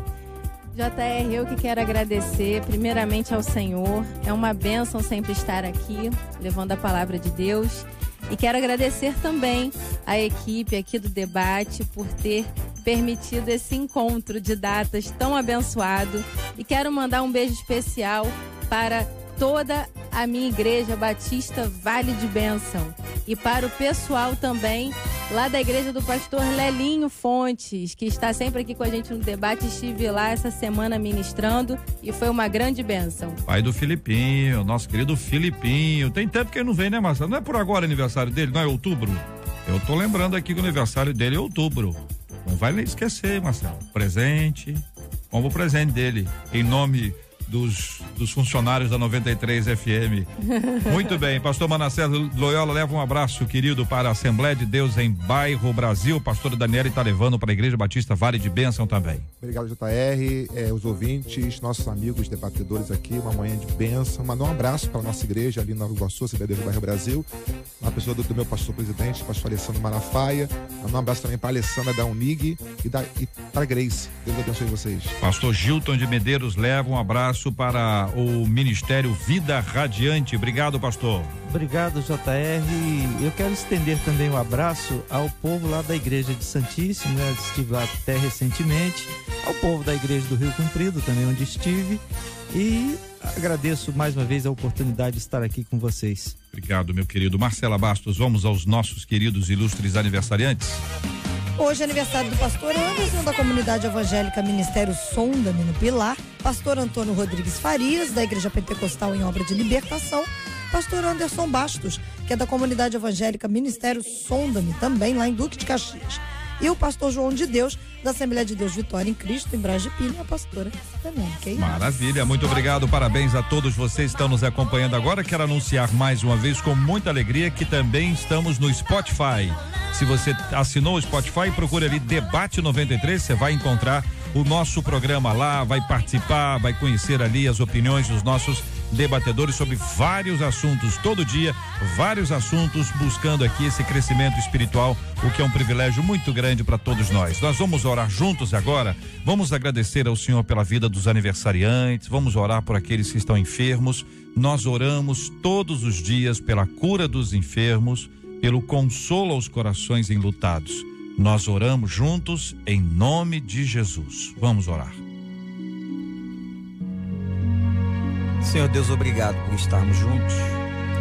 JR, eu que quero agradecer primeiramente ao Senhor, é uma bênção sempre estar aqui, levando a palavra de Deus, e quero agradecer também a equipe aqui do debate por ter permitido esse encontro de datas tão abençoado, e quero mandar um beijo especial para toda a minha Igreja Batista Vale de Bênção e para o pessoal também lá da Igreja do Pastor Lelinho Fontes, que está sempre aqui com a gente no debate. Estive lá essa semana ministrando e foi uma grande bênção. Pai do Filipinho, nosso querido Filipinho, tem tempo que ele não vem, né, Marcelo? Não é por agora aniversário dele, não é outubro? Eu tô lembrando aqui que o aniversário dele é outubro. Não vai nem esquecer, Marcelo. Presente, como o presente dele, em nome dos funcionários da 93 FM. Muito bem, pastor Manassés Loyola leva um abraço querido para a Assembleia de Deus em Bairro Brasil. Pastor Daniele está levando para a Igreja Batista Vale de Bênção também. Obrigado, JR, os ouvintes, nossos amigos debatedores aqui, uma manhã de bênção. Mandar um abraço para a nossa igreja ali na Nova Iguaçu, Assembleia de Deus do Bairro Brasil, uma pessoa do meu pastor presidente, pastor Alessandro Malafaia. Mandar um abraço também para a Alessandra da Unig e para a Grace. Deus abençoe vocês. Pastor Gilton de Medeiros leva um abraço para o Ministério Vida Radiante. Obrigado, pastor. Obrigado, JR. Eu quero estender também um abraço ao povo lá da Igreja de Santíssimo, né? Estive lá até recentemente, ao povo da Igreja do Rio Comprido, também onde estive, e agradeço mais uma vez a oportunidade de estar aqui com vocês. Obrigado, meu querido. Marcela Bastos, vamos aos nossos queridos ilustres aniversariantes. Hoje é aniversário do pastor Anderson, da Comunidade Evangélica Ministério Sonda-me no Pilar, pastor Antônio Rodrigues Farias, da Igreja Pentecostal em Obra de Libertação, pastor Anderson Bastos, que é da Comunidade Evangélica Ministério Sonda-me, também lá em Duque de Caxias. E o pastor João de Deus, da Assembleia de Deus Vitória em Cristo, em Brasília, e a pastora também. Okay? Maravilha, muito obrigado, parabéns a todos vocês que estão nos acompanhando agora. Quero anunciar mais uma vez com muita alegria que também estamos no Spotify. Se você assinou o Spotify, procure ali Debate 93, você vai encontrar o nosso programa lá, vai participar, vai conhecer ali as opiniões dos nossos debatedores sobre vários assuntos, todo dia, vários assuntos, buscando aqui esse crescimento espiritual, o que é um privilégio muito grande para todos nós. Nós vamos orar juntos agora, vamos agradecer ao Senhor pela vida dos aniversariantes, vamos orar por aqueles que estão enfermos. Nós oramos todos os dias pela cura dos enfermos, pelo consolo aos corações enlutados. Nós oramos juntos em nome de Jesus. Vamos orar. Senhor Deus, obrigado por estarmos juntos.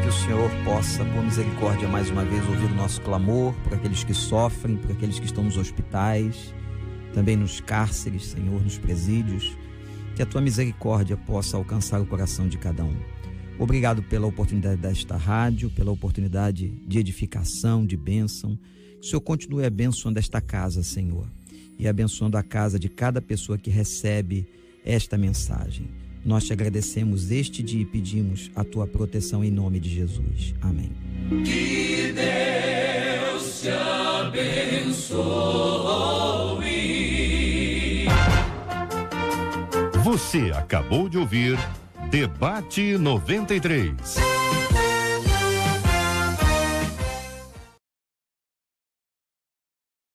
que o Senhor possa, por misericórdia, mais uma vez ouvir o nosso clamor por aqueles que sofrem, por aqueles que estão nos hospitais, também nos cárceres, Senhor, nos presídios. Que a tua misericórdia possa alcançar o coração de cada um. Obrigado pela oportunidade desta rádio, pela oportunidade de edificação, de bênção. Que o Senhor continue abençoando esta casa, Senhor, e abençoando a casa de cada pessoa que recebe esta mensagem. Nós te agradecemos este dia e pedimos a tua proteção em nome de Jesus. Amém. Que Deus te abençoe. Você acabou de ouvir Debate 93.